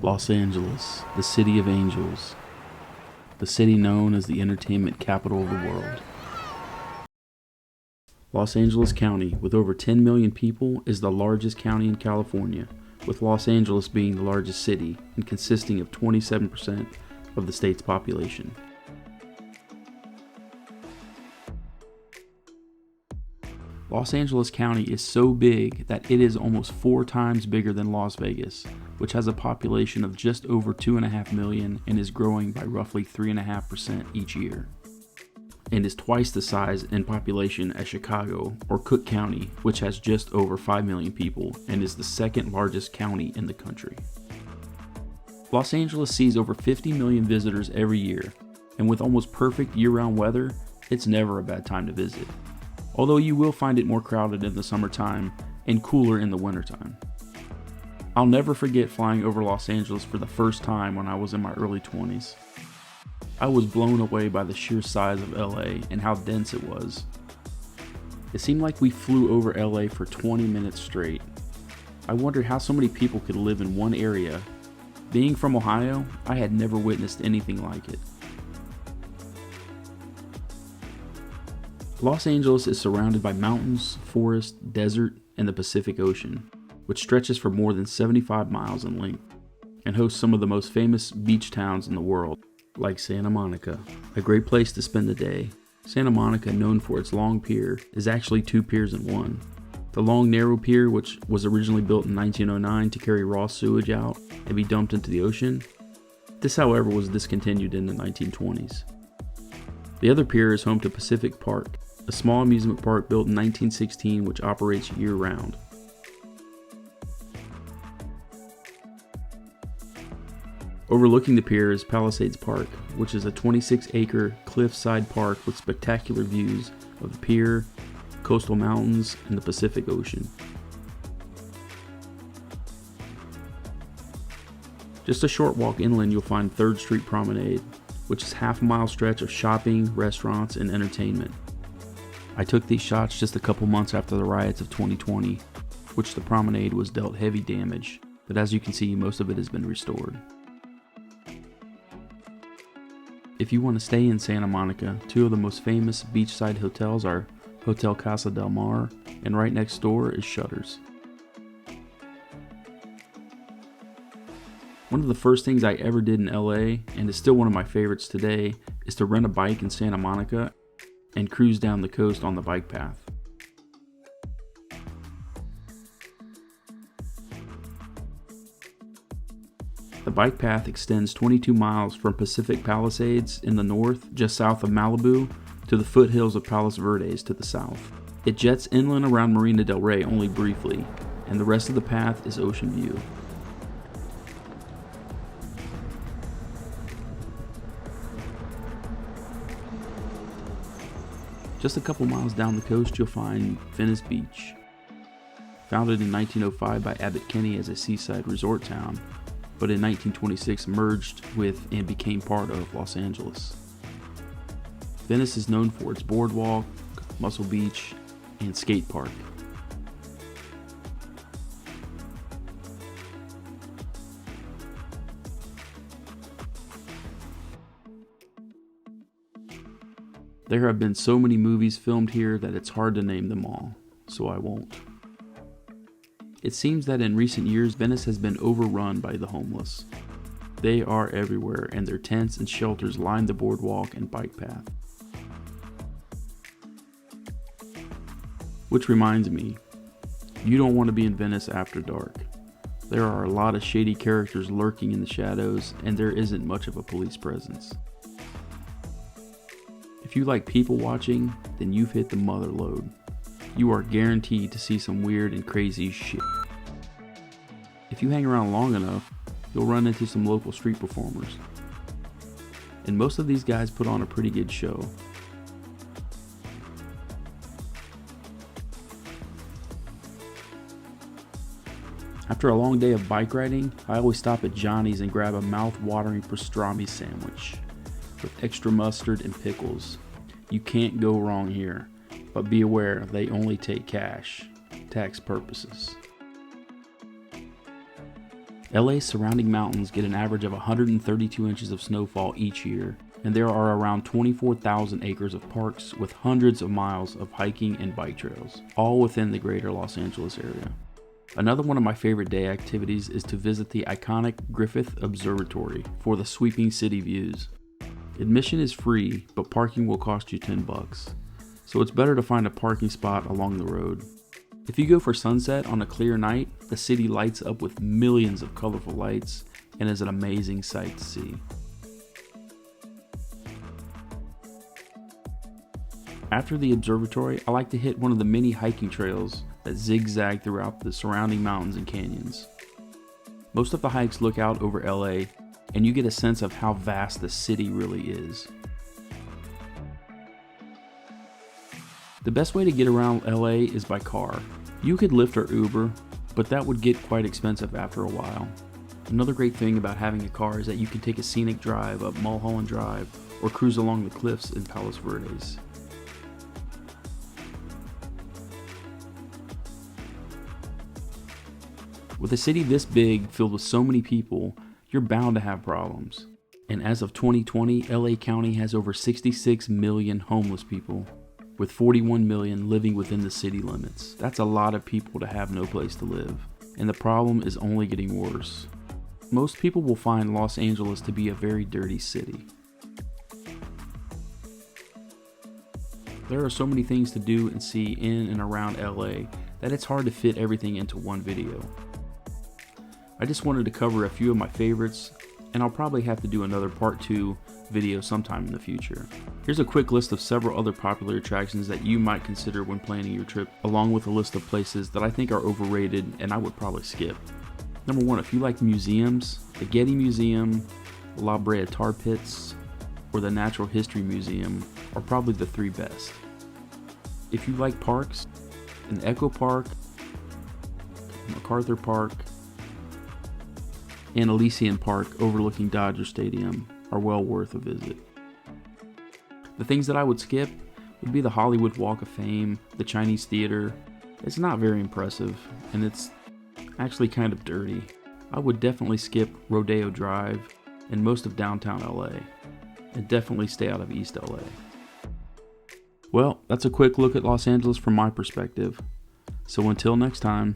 Los Angeles, the city of angels, the city known as the entertainment capital of the world. Los Angeles County, with over 10 million people, is the largest county in California, with Los Angeles being the largest city and consisting of 27% of the state's population. Los Angeles County is so big that it is almost 4 times bigger than Las Vegas, which has a population of just over 2.5 million and is growing by roughly 3.5% each year, and is twice the size in population as Chicago or Cook County, which has just over 5 million people and is the second largest county in the country. Los Angeles sees over 50 million visitors every year, and with almost perfect year-round weather, it's never a bad time to visit. Although you will find it more crowded in the summertime and cooler in the wintertime. I'll never forget flying over Los Angeles for the first time when I was in my early 20s. I was blown away by the sheer size of LA and how dense it was. It seemed like we flew over LA for 20 minutes straight. I wondered how so many people could live in one area. Being from Ohio, I had never witnessed anything like it. Los Angeles is surrounded by mountains, forest, desert, and the Pacific Ocean, which stretches for more than 75 miles in length, and hosts some of the most famous beach towns in the world, like Santa Monica, a great place to spend the day. Santa Monica, known for its long pier, is actually 2 piers in one. The long narrow pier, which was originally built in 1909 to carry raw sewage out and be dumped into the ocean. This, however, was discontinued in the 1920s. The other pier is home to Pacific Park, a small amusement park built in 1916 which operates year-round. Overlooking the pier is Palisades Park, which is a 26-acre cliffside park with spectacular views of the pier, coastal mountains, and the Pacific Ocean. Just a short walk inland you'll find 3rd Street Promenade, which is half-a-mile stretch of shopping, restaurants, and entertainment. I took these shots just a couple months after the riots of 2020, which the promenade was dealt heavy damage, but as you can see, most of it has been restored. If you want to stay in Santa Monica, 2 of the most famous beachside hotels are Hotel Casa del Mar, and right next door is Shutters. One of the first things I ever did in LA, and is still one of my favorites today, is to rent a bike in Santa Monica and cruise down the coast on the bike path. The bike path extends 22 miles from Pacific Palisades in the north, just south of Malibu, to the foothills of Palos Verdes to the south. It jets inland around Marina del Rey only briefly, and the rest of the path is ocean view. Just a couple miles down the coast, you'll find Venice Beach. Founded in 1905 by Abbot Kinney as a seaside resort town, but in 1926 merged with and became part of Los Angeles. Venice is known for its boardwalk, Muscle Beach, and skate park. There have been so many movies filmed here that it's hard to name them all, so I won't. It seems that in recent years, Venice has been overrun by the homeless. They are everywhere, and their tents and shelters line the boardwalk and bike path. Which reminds me, you don't want to be in Venice after dark. There are a lot of shady characters lurking in the shadows, and there isn't much of a police presence. If you like people watching, then you've hit the mother lode. You are guaranteed to see some weird and crazy shit. If you hang around long enough, you'll run into some local street performers. And most of these guys put on a pretty good show. After a long day of bike riding, I always stop at Johnny's and grab a mouth-watering pastrami sandwich with extra mustard and pickles. You can't go wrong here, but be aware they only take cash, tax purposes. LA's surrounding mountains get an average of 132 inches of snowfall each year, and there are around 24,000 acres of parks with hundreds of miles of hiking and bike trails, all within the greater Los Angeles area. Another one of my favorite day activities is to visit the iconic Griffith Observatory for the sweeping city views. Admission is free, but parking will cost you $10, so it's better to find a parking spot along the road. If you go for sunset on a clear night, the city lights up with millions of colorful lights and is an amazing sight to see. After the observatory, I like to hit one of the many hiking trails that zigzag throughout the surrounding mountains and canyons. Most of the hikes look out over LA, and you get a sense of how vast the city really is. The best way to get around LA is by car. You could Lyft or Uber, but that would get quite expensive after a while. Another great thing about having a car is that you can take a scenic drive up Mulholland Drive or cruise along the cliffs in Palos Verdes. With a city this big, filled with so many people, you're bound to have problems. And as of 2020, LA County has over 66 million homeless people, with 41 million living within the city limits. That's a lot of people to have no place to live, and the problem is only getting worse. Most people will find Los Angeles to be a very dirty city. There are so many things to do and see in and around LA that it's hard to fit everything into one video. I just wanted to cover a few of my favorites, and I'll probably have to do another part 2 video sometime in the future. Here's a quick list of several other popular attractions that you might consider when planning your trip, along with a list of places that I think are overrated and I would probably skip. Number 1, if you like museums, the Getty Museum, La Brea Tar Pits, or the Natural History Museum are probably the 3 best. If you like parks, an Echo Park, MacArthur Park, and Elysian Park overlooking Dodger Stadium are well worth a visit. The things that I would skip would be the Hollywood Walk of Fame, the Chinese Theater. It's not very impressive, and it's actually kind of dirty. I would definitely skip Rodeo Drive and most of downtown LA, and definitely stay out of East LA. Well, that's a quick look at Los Angeles from my perspective. So until next time.